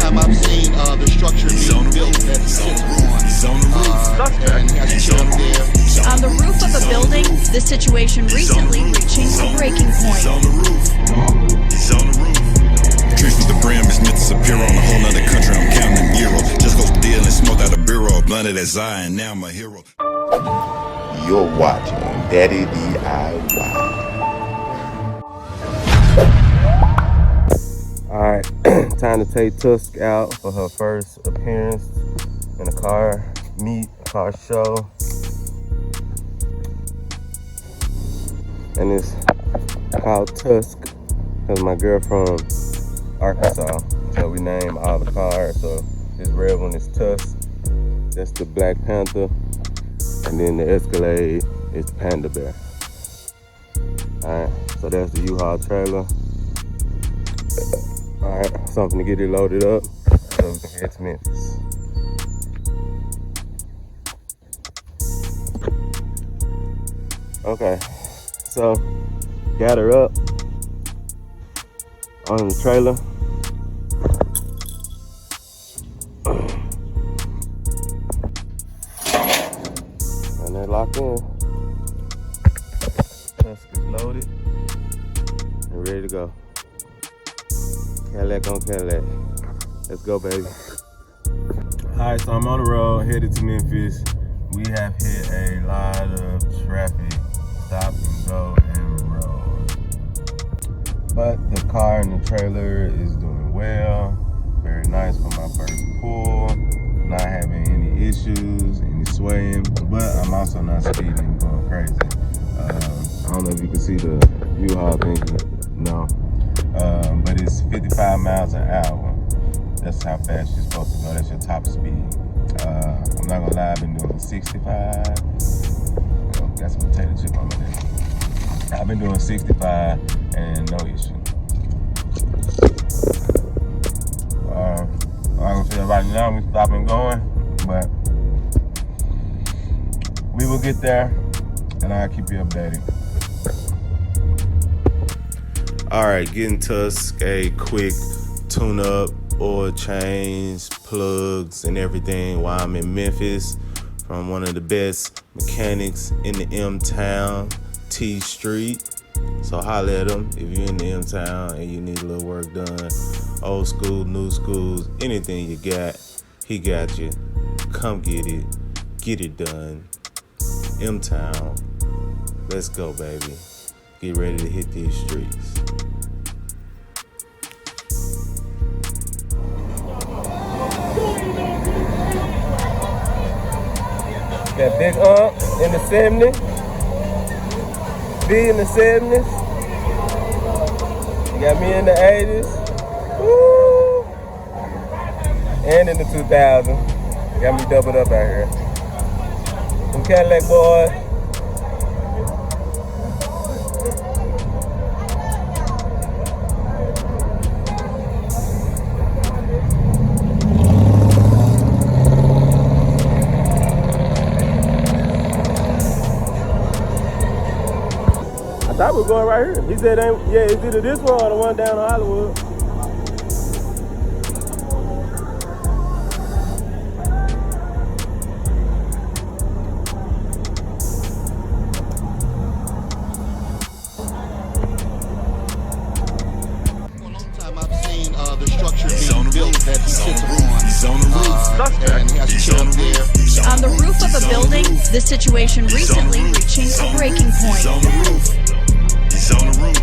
time I've seen the structure being built that sits on the roof. And he has to sit up there. On the roof of a building, this situation recently reaching a breaking point. He's on the roof. He's on the roof. Trips with the brim is meant to disappear on a whole nother country. I'm counting them euro. Just go steal and smoke out a bureau. Blunted as Zion, now I'm a hero. You're watching Daddy DIY. Alright, time to take Tusk out for her first appearance in a car show. And it's called Tusk because my girl from Arkansas. So we name all the cars. So this red one is Tusk. That's the Black Panther. And then the Escalade is the Panda Bear. Alright, so that's the U-Haul trailer. Alright, something to get it loaded up so we can head to Memphis. Okay, so got her up on the trailer. And they're locked in. Tusk is loaded and ready to go. Cadillac on Cadillac. Let's go, baby. Alright, so I'm on the road, headed to Memphis. We have hit a lot of traffic. Stop and go and roll. But the car and the trailer is doing well. Very nice for my first pull. Not having any issues, any swaying. But I'm also not speeding, going crazy. I don't know if you can see the U-Haul thing. No. But it's 55 miles an hour. That's how fast you're supposed to go. That's your top speed. I'm not gonna lie, I've been doing 65. Well, got some potato chip on there. I've been doing 65 and no issue. I'm not gonna say right now we stopping going, but we will get there and I'll keep you updated. Alright, getting Tusk a quick tune-up, oil change, plugs, and everything while I'm in Memphis from one of the best mechanics in the M-Town, T Street. So holla at him if you're in the M-Town and you need a little work done. Old school, new schools, anything you got, he got you. Come get it done. M-Town, let's go, baby. Get ready to hit these streets. Got Big in the 70s, B in the 70s, you got me in the 80s, woo, and in the 2000s. Got me doubled up out here. Some Cadillac boys. I thought we were going right here. He said, yeah, it's either this one or the one down in Hollywood. For a long time I've seen the structure being built that he sits on. He's on the roof. And he has to sit up there. On the roof of a building, this situation recently reaching a breaking point. He's on the roof. He's on the roof.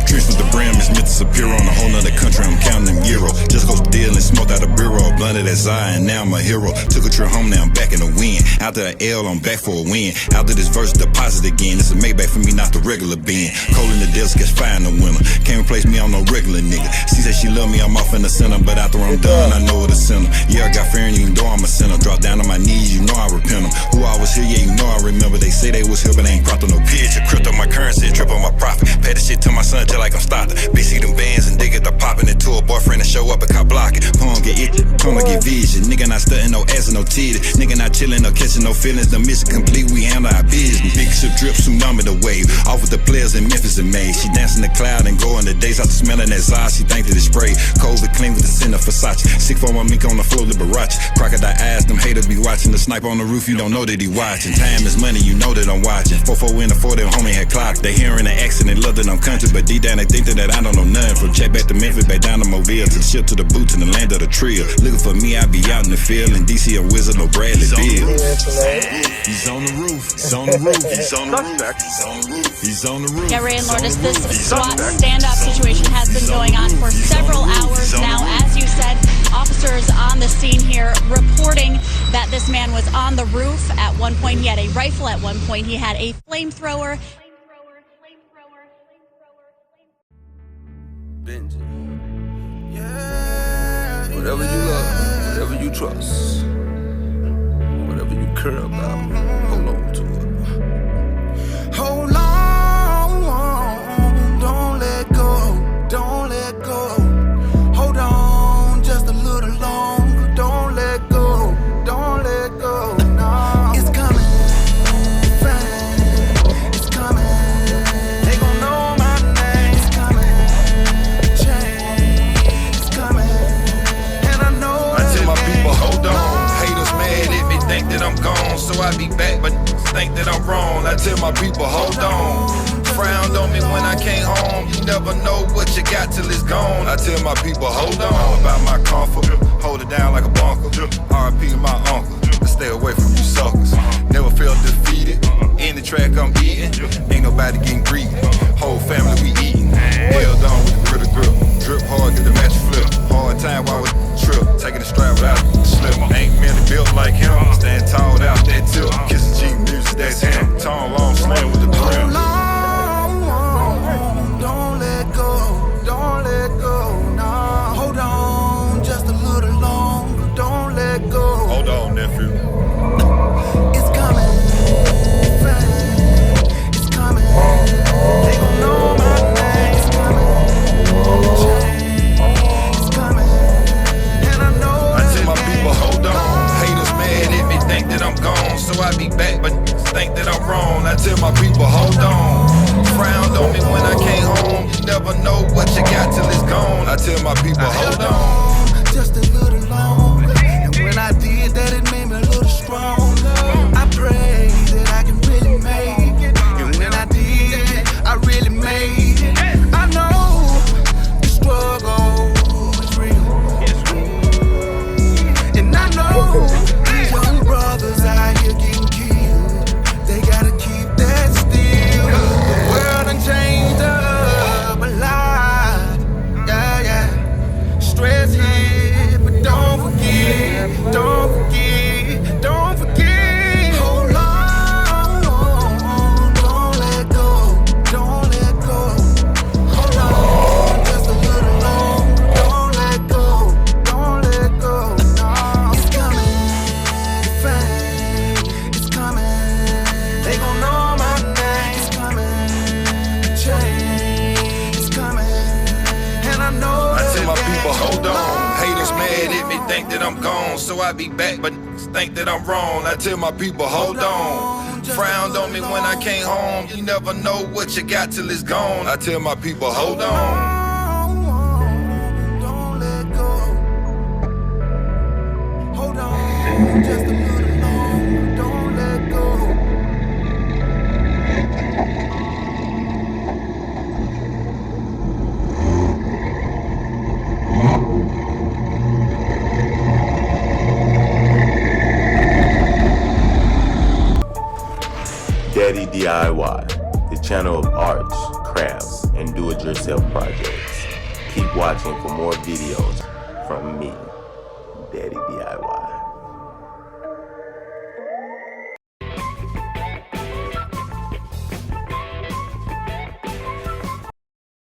Trips with the brim is meant to disappear on a whole nother country. I'm counting them euro. Just go steal and smoke out a bureau. Blunted as Zion, now I'm a hero. Took a trip home, now I'm back in the win. After an L, I'm back for a win. After this verse, deposit again. It's a Maybach for me, not the regular bin. Cold in the desk, gets fire in the winter. Can't replace me, I'm no regular nigga. She said she love me, I'm off in the center. But after I'm done, I know what a sinner. Yeah, I got fear and you know I'm a sinner. Drop down on my knees, you know I repent them. Who I was here, yeah, you know I remember. They say they was here, but they ain't brought to no picture. Crypto my currency, trip on my profit. Pay the shit to my son, just like I'm starting. Bitch, see them bands and they get the popping it to a boyfriend and show up and cop blocking. Pong get itchy, come get vision. Nigga not stunting, no ass and no titty. Nigga not chilling, no catching no feelings. The mission complete, we handle our business. Big ship drip, tsunami the wave. Off with the players in Memphis and May. She dancing the cloud and going the days after smelling that Zah. She think that it's spray. COVID clean with the scent of Versace. Sick for my mink on the floor, Liberace. Crocodile eyes, them haters be watching. The sniper on the roof, you don't know that he watching. Time is money, you know that I'm watching. 4-4 in the 4, them homie had clock. They hearing the accent, they love that I'm country. But deep down they think that I don't know nothing. From check back to Memphis, back down to Mobile. To the ship to the boot, to the land of the trio. Looking for me, I be out in the field. In DC, a wizard, no Bradley Bill. He's on the roof. He's on the roof. He's on the roof. He's on the roof. He's on the roof. Yeah, Ray and Lourdes, this SWAT standoff situation has been going on for several hours now. As you said, officers on the scene here reporting that this man was on the roof at one point. He had a rifle at one point. He had a flamethrower. Benji. Yeah. Whatever you love, whatever you trust, whatever you care about, hold on to it. Hold on, don't let go, don't let go. Hold on just a little longer, don't let go, don't let go. No, it's coming, fame, it's coming. They gon' know my name, it's coming. Change, it's coming, and I know. I tell my people, hold on. Haters mad at me, think that I'm gone, so I be back, but think that I'm wrong. I tell my people, hold on. Frowned on me when I came home. You never know what you got till it's gone. I tell my people, hold on. About my comfort, hold it down like a bunker. R.I.P to my uncle, stay away from you suckers. Never felt defeated. In the track I'm eating, ain't nobody getting greedy. Whole family we eating. Held on with the gritter grip. Drip hard to the match flip. Hard time while we trip. Taking the strap without a slip. Ain't really built like him. Stand tall without that tip. Kissing G music, that's him. Tall, long, slim with the brim. Don't let go, don't let go, no. Hold on just a little longer, don't let go. Hold on, nephew. It's coming, it's coming. They gon' know my name. It's coming, change, it's coming, and I know. I tell my people, hold on. Haters mad at me, think that I'm gone, so I be back, but think that I'm wrong. I tell my people, hold on. Frowned on me when I came home. You never know what you got till it's gone. I tell my people, hold on just a little longer. And when I did that, it made me a little stronger. I pray that I can really make it. And when I did, I really made it. I know the struggle is real. And I know these young brothers out here getting killed. They gotta keep that still. The world done changed up a lot. Yeah, yeah. Stress hit, but don't forget, don't forget, don't forget. Hold on, don't let go, don't let go. Hold on, just a little longer, don't let go, don't let go. No, it's coming, fame, it's coming. They gon' know my name, it's coming, change, it's coming, and I know. I tell my people, hold on. Haters mad at me, think that I'm gone, so I be back, but think that I'm wrong. I tell my people, hold on. Frowned on me when I came home. You never know what you got till it's gone. I tell my people, hold on. Don't let go. Hold on, just a little longer. Don't let go. Daddy DIY, the channel of arts, crafts, and do-it-yourself projects. Keep watching for more videos from me, Daddy DIY.